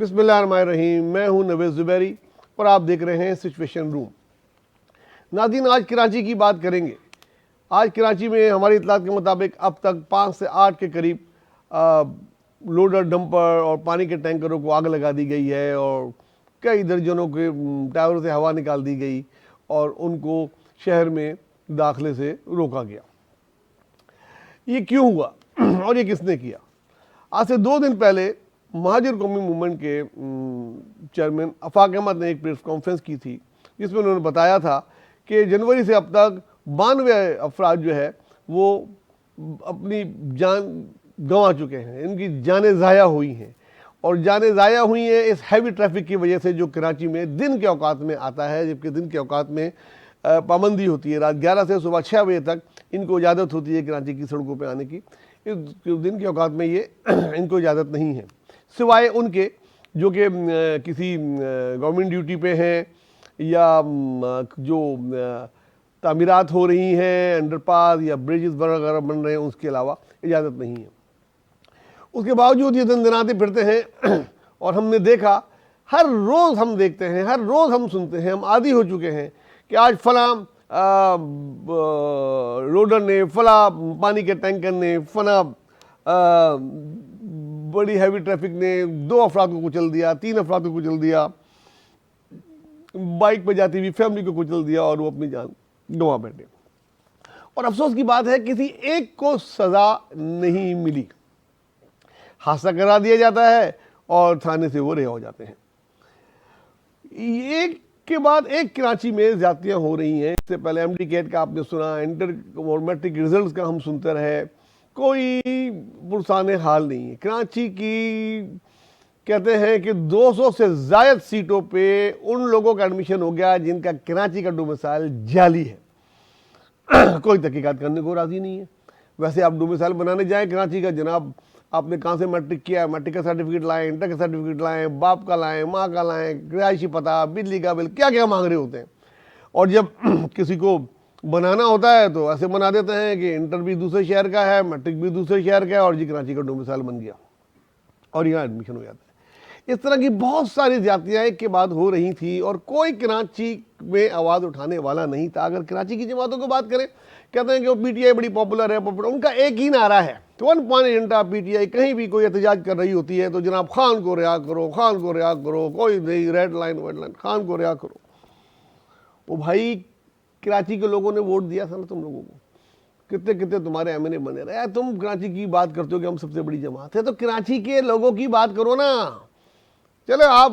बिस्मिल्लाहिर्रहमानिर्रहीम। मैं हूं नवेद ज़ुबैरी और आप देख रहे हैं सिचुएशन रूम। नाज़रीन, आज कराची की बात करेंगे। आज कराची में हमारी इत्तलात के मुताबिक अब तक 5 से 8 के करीब लोडर, डंपर और पानी के टैंकरों को आग लगा दी गई है और कई दर्जनों के टायरों से हवा निकाल दी गई और उनको शहर में दाखिले से रोका गया। ये क्यों हुआ और ये किसने किया? आज से 2 दिन पहले महाजिर कौमी मूवमेंट के चेयरमैन आफाक अहमद ने एक प्रेस कॉन्फ्रेंस की थी, जिसमें उन्होंने बताया था कि जनवरी से अब तक 92 अफराद जो है वो अपनी जान गंवा चुके हैं, इनकी जानें ज़ाया हुई हैं और जानें ज़ाया हुई हैं इस हैवी ट्रैफिक की वजह से जो कराची में दिन के औकात में आता है, जबकि दिन के औकात में पाबंदी होती है। रात 11 से सुबह 6 बजे तक इनको इजाज़त होती है कराची की सड़कों पर आने की। इस दिन के औकात में ये इनको इजाज़त नहीं है, सिवाय उनके जो कि किसी गवर्नमेंट ड्यूटी पे हैं या जो तामीरात हो रही हैं, अंडरपास या ब्रिजेस वगैरह बन रहे हैं, उसके अलावा इजाज़त नहीं है। उसके बावजूद ये दंदनाते फिरते हैं और हमने देखा, हर रोज़ हम देखते हैं, हर रोज़ हम सुनते हैं, हम आदी हो चुके हैं कि आज फला लोडर ने, फला पानी के टैंकर ने, फला बड़ी हैवी ट्रैफिक ने 2 अफराद को कुचल दिया, 3 अफराद को कुचल दिया, बाइक पर जाती हुई फैमिली को कुचल दिया और वो अपनी जान गंवा बैठे। और अफसोस की बात है, किसी एक को सज़ा नहीं मिली। हादसा करा दिया जाता है और थाने से वो रिहा हो जाते हैं। एक के बाद एक कराची में ज्यादतियाँ हो रही हैं। इससे पहले एमडी कैट का आपने सुना, इंटर और मैट्रिक रिजल्ट का हम सुनते रहे, कोई पुरसाने हाल नहीं है। कराची की कहते हैं कि 200 से ज़ायद सीटों पे उन लोगों का एडमिशन हो गया जिनका कराची का डोमिसाइल जाली है। कोई तहकीकात करने को राज़ी नहीं है। वैसे आप डोमिसाइल बनाने जाएं कराची का, जनाब आपने कहाँ से मैट्रिक किया है, मैट्रिक का सर्टिफिकेट लाएं, इंटर का सर्टिफिकेट लाएं, बाप का लाएं, माँ का लाएं, रिहायशी पता, बिजली का बिल, क्या क्या मांग रहे होते हैं। और जब किसी को बनाना होता है तो ऐसे बना देते हैं कि इंटर भी दूसरे शहर का है, मैट्रिक भी दूसरे शहर का है और जी कराची का डोमिसाइल बन गया और यहाँ एडमिशन हो जाता है। इस तरह की बहुत सारी ज्यादतियाँ एक के बाद हो रही थी और कोई कराची में आवाज़ उठाने वाला नहीं था। अगर कराची की जमातों को बात करें, कहते हैं कि वो पीटीआई बड़ी पॉपुलर है, उनका एक ही नारा है, 1 पॉइंट एजेंडा पीटीआई। कहीं भी कोई एहतजाज कर रही होती है तो जनाब खान को रिहा करो, खान को रिहा करो, कोई नहीं, red line white line, Khan को रिहा करो। वो भाई, कराची के लोगों ने वोट दिया था ना तुम लोगों को, कितने कितने तुम्हारे एमएनए बने रहे। तुम कराची की बात करते हो कि हम सबसे बड़ी जमात है, तो कराची के लोगों की बात करो ना। चलो आप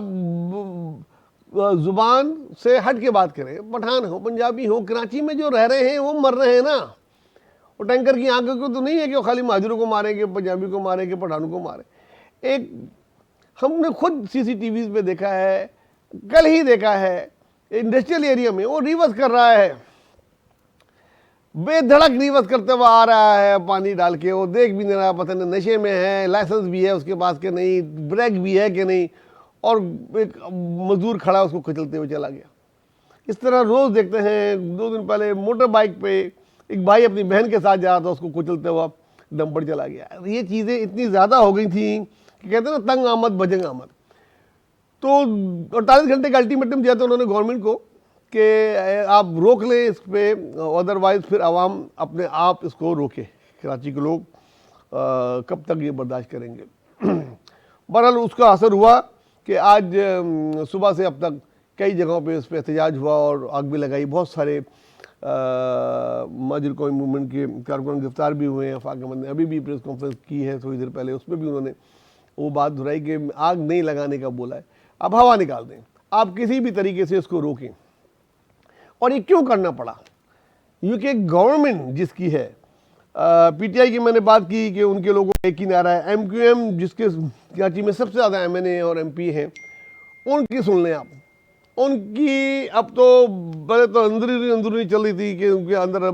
जुबान से हट के बात करें, पठान हो, पंजाबी हो, कराची में जो रह रहे हैं वो मर रहे हैं ना। वो टैंकर की आंखों को तो नहीं है कि वो खाली महाजिरों को मारेंगे, पंजाबी को मारेंगे, पठानों को मारे। एक हमने खुद सीसीटीवी पे देखा है, कल ही देखा है, इंडस्ट्रियल एरिया में वो रिवर्स कर रहा है, बेधड़क रिवर्स करते हुए आ रहा है पानी डाल के। वो देख भी नहीं रहा, पता नहीं नशे में है, लाइसेंस भी है उसके पास के नहीं, ब्रेक भी है कि नहीं, और एक मजदूर खड़ा उसको कुचलते हुए चला गया। इस तरह रोज देखते हैं। 2 दिन पहले मोटर बाइक पे एक भाई अपनी बहन के साथ जा रहा था, उसको कुचलते हुआ डंपर चला गया। ये चीज़ें इतनी ज़्यादा हो गई थी कि कहते हैं ना, तंग आमद बजंग आमद। तो 48 घंटे का अल्टीमेटम दिया था उन्होंने गवर्नमेंट को कि आप रोक लें इस पे, अदरवाइज फिर आवाम अपने आप इसको रोके। कराची के लोग कब तक ये बर्दाश्त करेंगे। बहरहाल उसका असर हुआ कि आज सुबह से अब तक कई जगहों पे इस पर एहतजाज हुआ और आग भी लगाई। बहुत सारे महाजिर कौमी मूवमेंट के कारकुन गिरफ्तार भी हुए हैं। आफाक अहमद ने अभी भी प्रेस कॉन्फ्रेंस की है थोड़ी देर पहले, उसमें भी उन्होंने वो बात दोहराई कि आग नहीं लगाने का बोला है, आप हवा निकाल दें, आप किसी भी तरीके से इसको रोकें। और ये क्यों करना पड़ा? यूके गवर्नमेंट जिसकी है, पीटीआई की मैंने बात की कि उनके लोगों का एक ही नारा है, एमक्यूएम जिसके कराची में सबसे ज़्यादा एमएनए और एमपी हैं, उनकी सुन लें आप। उनकी अब तो पहले तो अंदरूनी चल रही थी कि उनके अंदर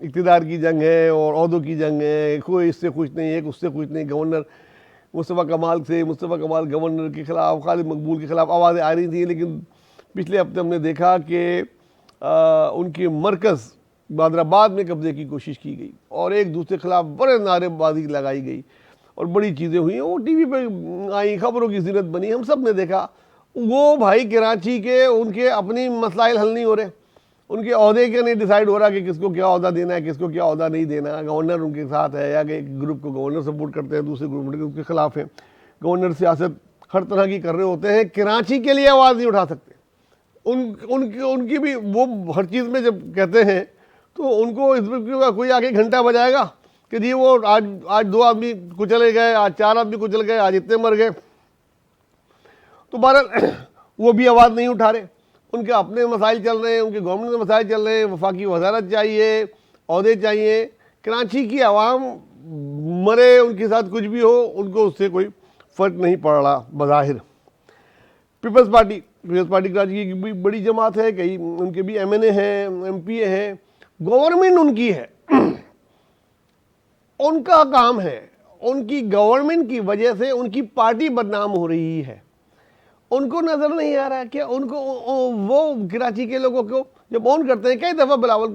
इक़्तिदार की जंग है और ओहदों की जंग है, कोई इससे खुश नहीं है, उससे खुश नहीं। गवर्नर मुस्तफ़ा कमाल गवर्नर के ख़िलाफ़, खालिद मकबूल के ख़िलाफ़ आवाज़ें आ रही थी, लेकिन पिछले हफ्ते हमने देखा कि उनके मरकज़ बादराबाद में कब्ज़े की कोशिश की गई और एक दूसरे के खिलाफ बड़े नारेबाजी लगाई गई और बड़ी चीज़ें हुई हैं, वो टीवी पे आई, खबरों की ज़ीनत बनी, हम सब ने देखा। वो भाई कराची के उनके अपनी मसाइल हल नहीं हो रहे, उनके अहदे के नहीं डिसाइड हो रहा कि किसको क्या अहदा देना है, किसको क्या अहदा नहीं देना। गवर्नर उनके साथ है या कि एक ग्रुप को गवर्नर सपोर्ट करते हैं, दूसरे ग्रुप उनके खिलाफ हैं। गवर्नर सियासत हर तरह की कर रहे होते हैं, कराची के लिए आवाज़ नहीं उठा सकते। उनकी भी वो हर चीज़ में जब कहते हैं तो उनको इसमें कोई आगे घंटा बजाएगा कि जी वो आज 2 आदमी कुचले गए, आज 4 आदमी कुचल गए, आज इतने मर गए। तो बहरहाल वो भी आवाज़ नहीं उठा रहे, उनके अपने मसाइल चल रहे हैं, उनके गवर्नमेंट के मसाइल चल रहे हैं, वफाकी वजारत चाहिए, अहदे चाहिए। कराची की आवाम मरे, उनके साथ कुछ भी हो, उनको उससे कोई फ़र्क नहीं पड़ रहा बज़ाहिर। पीपल्स पार्टी कराची की भी बड़ी जमात है, कई उनके भी MNA हैं, MPA हैं, गवर्नमेंट उनकी है, उनका काम है। उनकी गवर्नमेंट की वजह से उनकी पार्टी बदनाम हो रही है। उनको नज़र नहीं आ रहा है कि उनको वो कराची के लोगों को जब ऑन करते हैं, कई दफ़ा बिलावल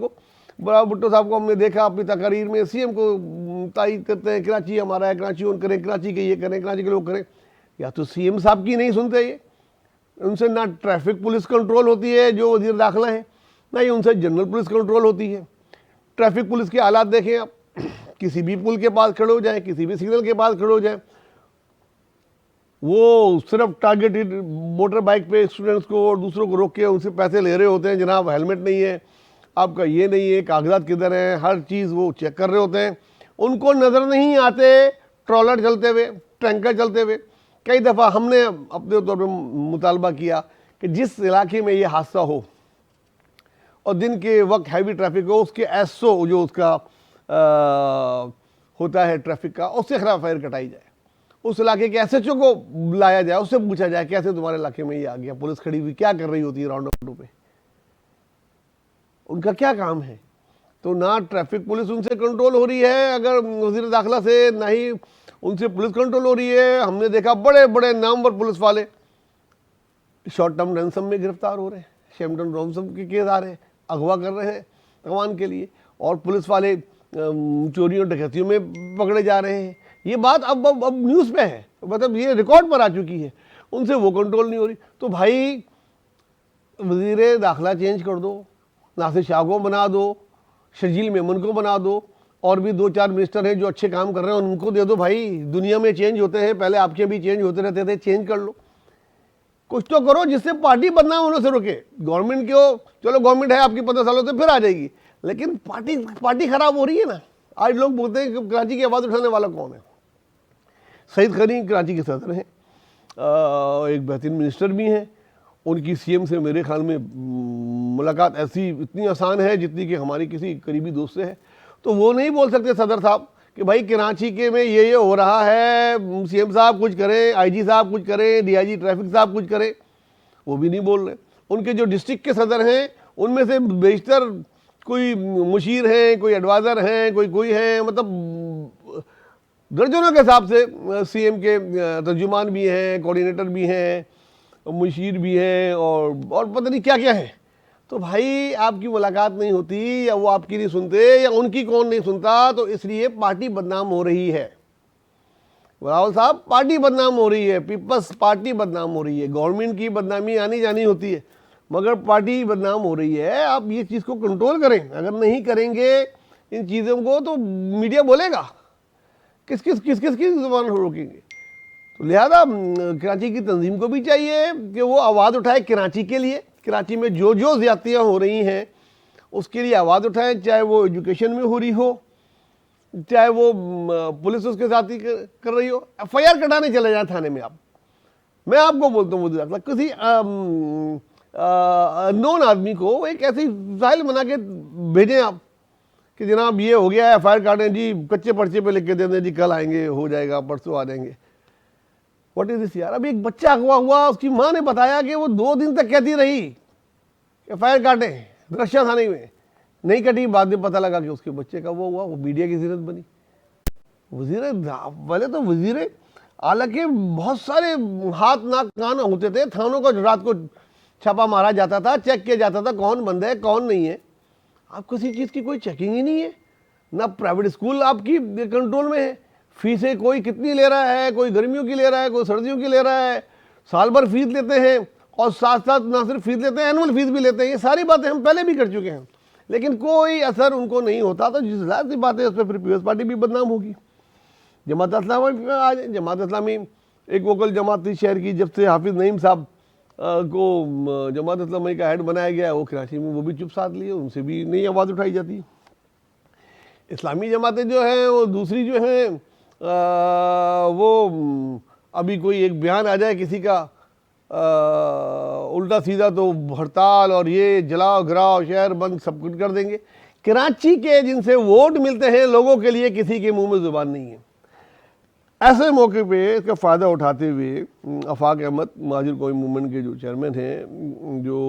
भुट्टो साहब को हमने देखा अपनी तकारीर में CM को तायद करते हैं, कराची हमारा है, कराची ऑन करें, कराची के ये करें, कराची के लोग करें। या तो CM साहब की नहीं सुनते ये, उनसे ना ट्रैफिक पुलिस कंट्रोल होती है जो वज़ीर दाखिला है, ना ही उनसे जनरल पुलिस कंट्रोल होती है। ट्रैफिक पुलिस के हालात देखें आप, किसी भी पुल के पास खड़े हो जाए, किसी भी सिग्नल के पास खड़े हो जाए, वो सिर्फ टारगेटेड मोटर बाइक पे स्टूडेंट्स को और दूसरों को रोक के उनसे पैसे ले रहे होते हैं। जनाब हेलमेट नहीं है, आपका ये नहीं है, कागजात किधर हैं, हर चीज़ वो चेक कर रहे होते हैं। उनको नज़र नहीं आते ट्रॉलर चलते हुए, टैंकर चलते हुए। कई दफ़ा हमने अपने तौर पर मुतालबा किया कि जिस इलाके में ये हादसा हो और दिन के वक्त हैवी ट्रैफिक हो, उसके SO जो उसका होता है ट्रैफिक का, उससे खराब फायर कटाई जाए। उस इलाके के SHO को लाया जाए, उससे पूछा जाए कैसे तुम्हारे इलाके में ये आ गया, पुलिस खड़ी हुई क्या कर रही होती है राउंड अप पे, उनका क्या काम है। तो ना ट्रैफिक पुलिस उनसे कंट्रोल हो रही है अगर वज़ीर दाखिला से, ना ही उनसे पुलिस कंट्रोल हो रही है। हमने देखा बड़े बड़े नामवर पुलिस वाले शॉर्ट टर्म रैंसम में गिरफ्तार हो रहे हैं, शैम्पटन रॉन्सम के केस आ रहे हैं, अगवा कर रहे हैं अगवान के लिए, और पुलिस वाले चोरियों डकैतियों में पकड़े जा रहे हैं। ये बात अब न्यूज़ पे है, मतलब ये रिकॉर्ड पर आ चुकी है, उनसे वो कंट्रोल नहीं हो रही। तो भाई वज़ीर दाखिला चेंज कर दो, नासिर शाह को बना दो, शर्जील मेमन को बना दो, और भी 2-4 मिनिस्टर हैं जो अच्छे काम कर रहे हैं उनको दे दो। भाई दुनिया में चेंज होते हैं, पहले आपके भी चेंज होते रहते थे, चेंज कर लो, कुछ तो करो जिससे पार्टी बदनाम होने से रोके। गवर्नमेंट क्यों, चलो गवर्नमेंट है आपकी 15 सालों से फिर आ जाएगी, लेकिन पार्टी खराब हो रही है ना। आज लोग बोलते हैं कि कराची की आवाज़ उठाने वाला कौन है। सईद खनी कराची के सदर हैं, एक बेहतरीन मिनिस्टर भी हैं, उनकी CM से मेरे ख्याल में मुलाकात ऐसी इतनी आसान है जितनी कि हमारी किसी करीबी दोस्त से है। तो वो नहीं बोल सकते सदर साहब कि भाई कराची के में ये हो रहा है, CM साहब कुछ करें, IG साहब कुछ करें, DIG ट्रैफिक साहब कुछ करें, वो भी नहीं बोल रहे। उनके जो डिस्ट्रिक्ट के सदर हैं उनमें से बेशतर कोई मुशीर हैं, कोई एडवाइज़र हैं, कोई हैं, मतलब दर्जनों के हिसाब से CM के तर्जुमान भी हैं, कोऑर्डिनेटर भी हैं, मुशीर भी हैं, और पता नहीं क्या क्या है। तो भाई आपकी मुलाकात नहीं होती, या वो आपकी नहीं सुनते, या उनकी कौन नहीं सुनता, तो इसलिए पार्टी बदनाम हो रही है। रावल साहब, पार्टी बदनाम हो रही है, पीपल्स पार्टी बदनाम हो रही है। गवर्नमेंट की बदनामी आनी जानी होती है, मगर पार्टी बदनाम हो रही है। आप ये चीज़ को कंट्रोल करें, अगर नहीं करेंगे इन चीज़ों को तो मीडिया बोलेगा, किस की जुबान रोकेंगे। तो लिहाजा कराची की तंजीम को भी चाहिए कि वो आवाज़ उठाए कराची के लिए, कराची में जो जो ज़्यादतियाँ हो रही हैं उसके लिए आवाज़ उठाएं, चाहे वो एजुकेशन में हो रही हो, चाहे वो पुलिस उसके साथ ही कर रही हो। FIR कटाने चले जाए थाने में आप, मैं आपको बोलता हूँ किसी नॉन आदमी को एक ऐसी फाइल बना के भेजें आप कि जनाब ये हो गया है, FIR काटें जी, कच्चे पर्चे पे लिख के दे दें जी, कल आएंगे, हो जाएगा, परसों आ जाएंगे। व्हाट इज दिस यार। अभी एक बच्चा अगवा हुआ, उसकी माँ ने बताया कि वो 2 दिन तक कहती रही FIR काटें, रशिया थाने में नहीं कटी, बाद में पता लगा कि उसके बच्चे का वो हुआ, वो मीडिया की ज़रूरत बनी। वजीर पहले तो वजीर आला के बहुत सारे हाथ नाक कान होते थे, थानों का रात को छापा मारा जाता था, चेक किया जाता था कौन बंद है कौन नहीं है। अब किसी चीज़ की कोई चेकिंग ही नहीं है, ना प्राइवेट स्कूल आपकी कंट्रोल में है, फीसें कोई कितनी ले रहा है, कोई गर्मियों की ले रहा है, कोई सर्दियों की ले रहा है, साल भर फीस लेते हैं और साथ साथ ना सिर्फ फीस लेते हैं, एनुअल फीस भी लेते हैं। ये सारी बातें हम पहले भी कर चुके हैं, लेकिन कोई असर उनको नहीं होता। तो जिस जाहिर सी बात है उस पर फिर पीपल्स पार्टी भी बदनाम होगी। जमात इस्लामी आज, जमात इस्लामी एक वोकल जमात थी शहर की। जब से हाफिज़ नईम साहब को जमात इस्लामी का हेड बनाया गया है, वो कराची में वो भी चुप साध लिए, उनसे भी नई आवाज़ उठाई जाती है। इस्लामी जमातें जो हैं वो दूसरी जो हैं वो अभी कोई एक बयान आ जाए किसी का उल्टा सीधा तो हड़ताल और ये जलाओ गिराओ, शहर बंद, सब कुछ कर देंगे। कराची के जिनसे वोट मिलते हैं लोगों के लिए किसी के मुंह में जुबान नहीं है। ऐसे मौके पे इसका फ़ायदा उठाते हुए आफाक अहमद महाजिर कौमी मूवमेंट के जो चेयरमैन हैं, जो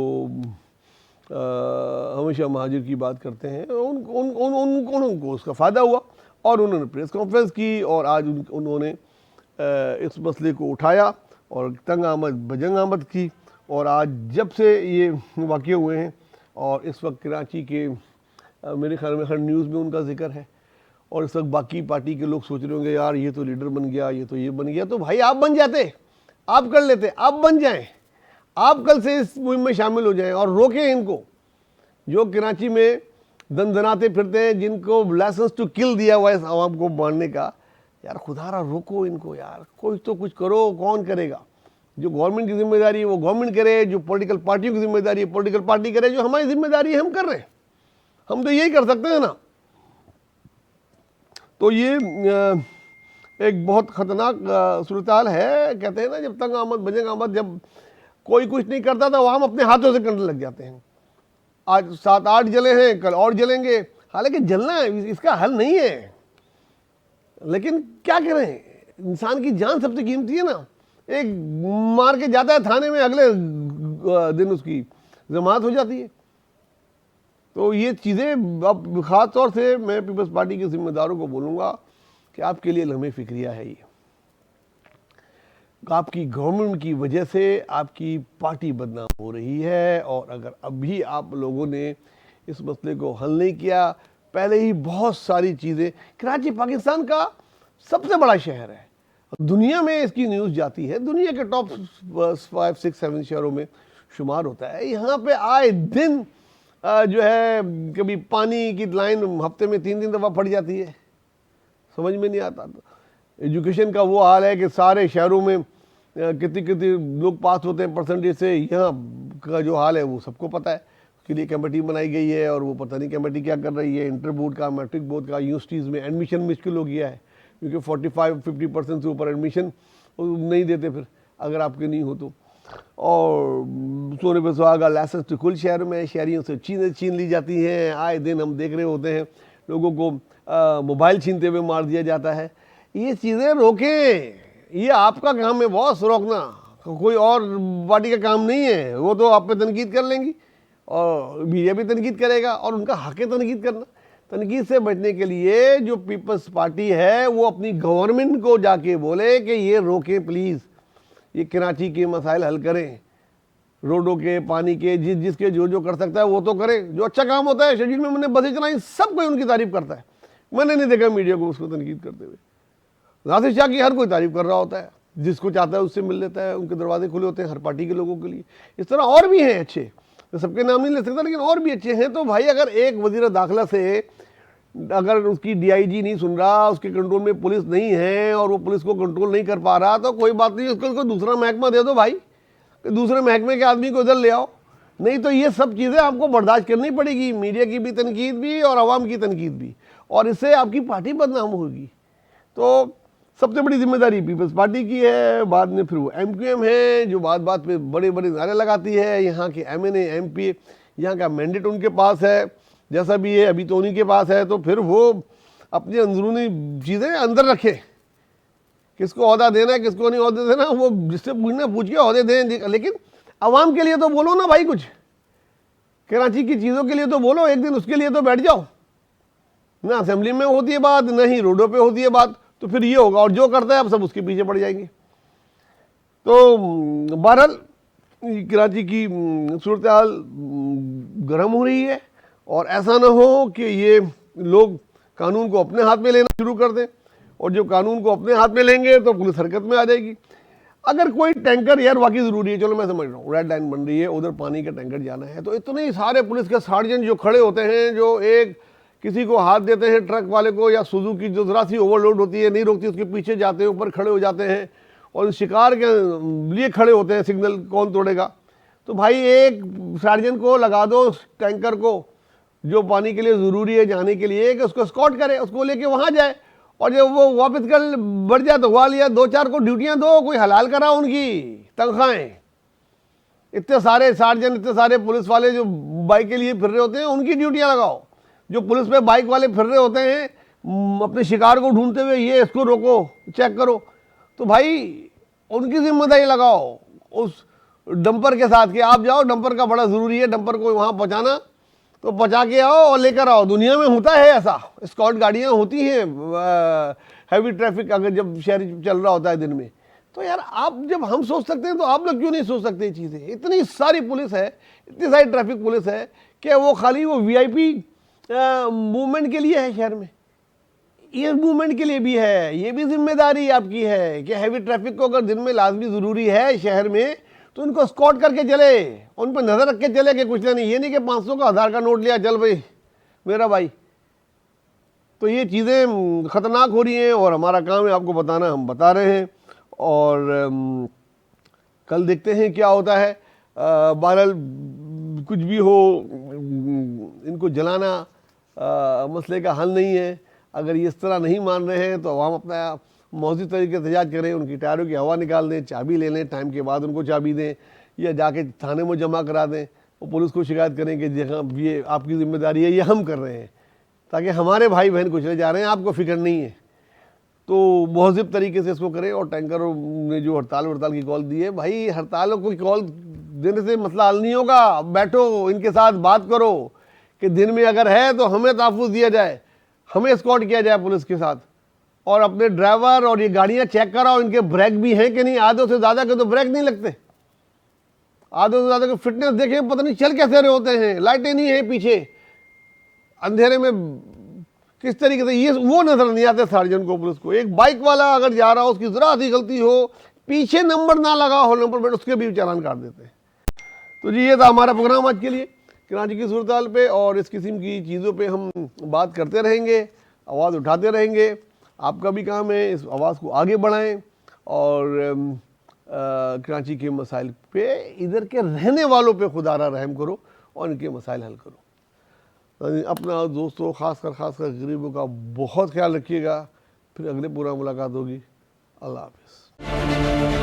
हमेशा महाजिर की बात करते हैं, उनको उसका फ़ायदा हुआ और उन्होंने प्रेस कॉन्फ्रेंस की और आज उन्होंने इस मसले को उठाया और तंग आमद बजंग आमद की। और आज जब से ये वाक़े हुए हैं और इस वक्त कराची के मेरे ख्याल में हर न्यूज़ में उनका जिक्र है और इस वक्त बाकी पार्टी के लोग सोच रहे होंगे यार ये तो लीडर बन गया, ये तो ये बन गया। तो भाई आप बन जाते, आप कर लेते, आप बन जाएं, आप कल से इस मुहिम में शामिल हो जाएं और रोकें इनको जो कराची में दनदनाते फिरते हैं, जिनको लाइसेंस टू किल दिया हुआ है इस आवाम को मारने का। यार खुदारा रोको इनको यार, कोई तो कुछ करो। कौन करेगा? जो गवर्नमेंट की जिम्मेदारी है वो गवर्नमेंट करे, जो पॉलिटिकल पार्टियों की जिम्मेदारी है पॉलिटिकल पार्टी करे, जो हमारी जिम्मेदारी है हम कर रहे हैं। हम तो यही कर सकते हैं ना। तो ये एक बहुत ख़तरनाक सूरत हाल है। कहते हैं ना जब तंग आमद बजंग आमद, जब कोई कुछ नहीं करता था वह हम अपने हाथों से करने लग जाते हैं। आज 7-8 जले हैं, कल और जलेंगे। हालांकि जलना है इसका हल नहीं है, लेकिन क्या करें, इंसान की जान सबसे कीमती है ना। एक मार के जाता है थाने में, अगले दिन उसकी जमानत हो जाती है। तो ये चीज़ें अब ख़ास तौर से मैं पीपल्स पार्टी के जिम्मेदारों को बोलूँगा कि आपके लिए लम्हे फिक्रिया है ये। आपकी गवर्नमेंट की वजह से आपकी पार्टी बदनाम हो रही है और अगर अभी आप लोगों ने इस मसले को हल नहीं किया, पहले ही बहुत सारी चीज़ें, कराची पाकिस्तान का सबसे बड़ा शहर है, दुनिया में इसकी न्यूज़ जाती है, दुनिया के टॉप 5, 6, 7 शहरों में शुमार होता है। यहाँ पे आए दिन जो है कभी पानी की लाइन हफ्ते में 3 दफ़ा फट जाती है, समझ में नहीं आता। एजुकेशन का वो हाल है कि सारे शहरों में कितने लोग पास होते हैं परसेंटेज से, यहाँ का जो हाल है वो सबको पता है। उसके लिए कमेटी बनाई गई है और वो पता नहीं कमेटी क्या कर रही है। इंटर बोर्ड का, मैट्रिक बोर्ड का, यूनिवर्सिटीज़ में एडमिशन मुश्किल हो गया है क्योंकि 45-50% से ऊपर एडमिशन नहीं देते फिर अगर आपके नहीं हो तो। और सोने पे सुहागा लाइसेंस तो कुल शहर में शहरियों से छीन ली जाती हैं। आए दिन हम देख रहे होते हैं लोगों को मोबाइल छीनते हुए मार दिया जाता है। ये चीज़ें रोकें, ये आपका काम है बॉस, रोकना, कोई और पार्टी का काम नहीं है। वो तो आप पे तनकीद कर लेंगी और मीडिया भी तनकीद करेगा और उनका हक है तनकीद करना। तनकीद से बचने के लिए जो पीपल्स पार्टी है वो अपनी गवर्नमेंट को जाके बोले कि ये रोकें प्लीज़, ये कराची के मसाइल हल करें, रोडों के, पानी के, जिसके जो कर सकता है वो तो करे। जो अच्छा काम होता है, शेड्यूल में मैंने बसें चलाई, सब कोई उनकी तारीफ करता है। मैंने नहीं देखा मीडिया को उसको तनकीद करते हुए। नासिर शाह की हर कोई तारीफ कर रहा होता है, जिसको चाहता है उससे मिल लेता है, उनके दरवाजे खुले होते हैं हर पार्टी के लोगों के लिए। इस तरह और भी हैं अच्छे, तो सबके नाम नहीं ले सकता लेकिन और भी अच्छे हैं। तो भाई अगर एक वज़ीर दाखिला से अगर उसकी DIG नहीं सुन रहा, उसके कंट्रोल में पुलिस नहीं है और वो पुलिस को कंट्रोल नहीं कर पा रहा, तो कोई बात नहीं, उसको दूसरा महकमा दे दो भाई, दूसरे महकमे के आदमी को इधर ले आओ। नहीं तो ये सब चीज़ें आपको बर्दाश्त करनी पड़ेगी, मीडिया की भी तनकीद भी और आवाम की तनकीद भी, और इससे आपकी पार्टी बदनाम होगी। तो सबसे बड़ी जिम्मेदारी पीपल्स पार्टी की है। बाद में फिर वो MQM है जो बात बात पे बड़े बड़े नारे लगाती है। यहाँ के MNA MP, यहाँ का मैंडेट उनके पास है, जैसा भी है अभी तो उन्हीं के पास है। तो फिर वो अपनी अंदरूनी चीज़ें अंदर रखे, किसको ओहदा देना है किसको नहीं ओहदा देना, वो जिससे पूछना पूछ के ओहदे दें, लेकिन आवाम के लिए तो बोलो ना भाई, कुछ कराची की चीज़ों के लिए तो बोलो, एक दिन उसके लिए तो बैठ जाओ ना। असेंबली में होती है बात, ना ही रोडों पे होती है बात, तो फिर ये होगा और जो करता है अब सब उसके पीछे पड़ जाएंगे। तो बहरहाल कराची की सूरत हाल गर्म हो रही है और ऐसा ना हो कि ये लोग कानून को अपने हाथ में लेना शुरू कर दें और जब कानून को अपने हाथ में लेंगे तो पुलिस हरकत में आ जाएगी। अगर कोई टैंकर यार वाकई ज़रूरी है, चलो मैं समझ रहा हूँ, रेड लाइन बन रही है, उधर पानी का टैंकर जाना है, तो इतने सारे पुलिस के सार्जेंट जो खड़े होते हैं, जो एक किसी को हाथ देते हैं ट्रक वाले को, या सुजुकी जो ज़रा सी ओवरलोड होती है नहीं रोकती, उसके पीछे जाते हैं, ऊपर खड़े हो जाते हैं और शिकार के लिए खड़े होते हैं, सिग्नल कौन तोड़ेगा। तो भाई एक सार्जेंट को लगा दो टैंकर को जो पानी के लिए ज़रूरी है जाने के लिए, कि उसको स्कॉट करे, उसको लेके वहाँ जाए, और जब वो वापस कल बढ़ जाए तो हुआ लिया, 2-4 को ड्यूटियाँ दो, कोई हलाल करा उनकी तनख्वाहें। इतने सारे सार्जेंट, इतने सारे पुलिस वाले जो बाइक के लिए फिर रहे होते हैं, उनकी ड्यूटियाँ लगाओ। जो पुलिस पे बाइक वाले फिर रहे होते हैं अपने शिकार को ढूंढते हुए, ये इसको रोको, चेक करो, तो भाई उनकी जिम्मेदारी लगाओ उस डंपर के साथ, कि आप जाओ, डंपर का बड़ा ज़रूरी है, डंपर को वहाँ पहुँचाना, तो पहुँचा के आओ और लेकर आओ। दुनिया में होता है ऐसा, स्कॉट गाड़ियाँ होती हैं हैवी ट्रैफिक अगर जब शहर चल रहा होता है दिन में। तो यार आप, जब हम सोच सकते हैं तो आप लोग क्यों नहीं सोच सकते ये चीज़ें। इतनी सारी पुलिस है, इतनी सारी ट्रैफिक पुलिस है कि वो खाली वो वीआईपी मूवमेंट के लिए है शहर में, ये मूवमेंट के लिए भी है। ये भी जिम्मेदारी आपकी है कि हैवी ट्रैफिक को अगर दिन में लाजमी ज़रूरी है शहर में, तो उनको स्कॉट करके चले, उन पर नज़र रख के चले कि कुछ नहीं, ये नहीं कि 500 का 1000 का नोट लिया, चल भाई मेरा भाई। तो ये चीज़ें ख़तरनाक हो रही हैं और हमारा काम है आपको बताना, हम बता रहे हैं। और कल देखते हैं क्या होता है। बहरहाल कुछ भी हो, इनको जलाना मसले का हल नहीं है। अगर ये इस तरह नहीं मान रहे हैं तो अवाम अपना मौजूद तरीके से एहतजाज करें, उनकी टायरों की हवा निकाल दें, चाबी ले लें, टाइम के बाद उनको चाबी दें, या जाके थाने में जमा करा दें और पुलिस को शिकायत करें कि ये आपकी जिम्मेदारी है, ये हम कर रहे हैं, ताकि हमारे भाई बहन कुचले जा रहे हैं, आपको फिक्र नहीं है। तो महज़ब तरीके से इसको करें। और टैंकरों ने जो हड़ताल की कॉल दी है, भाई हड़तालों को कॉल देने से मसला हल नहीं होगा। बैठो, इनके साथ बात करो कि दिन में अगर है तो हमें तहफ़्फ़ुज़ दिया जाए, हमें स्कॉट किया जाए पुलिस के साथ, और अपने ड्राइवर और ये गाड़ियाँ चेक कराओ, इनके ब्रेक भी हैं कि नहीं। आधे से ज़्यादा के तो ब्रेक नहीं लगते, आधे से ज़्यादा के फिटनेस देखें, पता नहीं चल कैसे रहे होते हैं, लाइटें नहीं है पीछे, अंधेरे में किस तरीके से, ये वो नजर नहीं आते सार्जेंट को, पुलिस को। एक बाइक वाला अगर जा रहा हो, उसकी जरा सी गलती हो, पीछे नंबर ना लगा हो नंबर प्लेट, उसके भी चालान काट देते हैं। तो जी ये था हमारा प्रोग्राम आज के लिए कराची की सूरत हाल पे, और इस किस्म की चीज़ों पे हम बात करते रहेंगे, आवाज़ उठाते रहेंगे। आपका भी काम है इस आवाज़ को आगे बढ़ाएं और कराची के मसाइल पे, इधर के रहने वालों पे खुदारा रहम करो और इनके मसाइल हल करो। अपना दोस्तों, खासकर गरीबों का बहुत ख्याल रखिएगा। फिर अगले पूरा मुलाकात होगी। अल्लाह हाफ़िज़।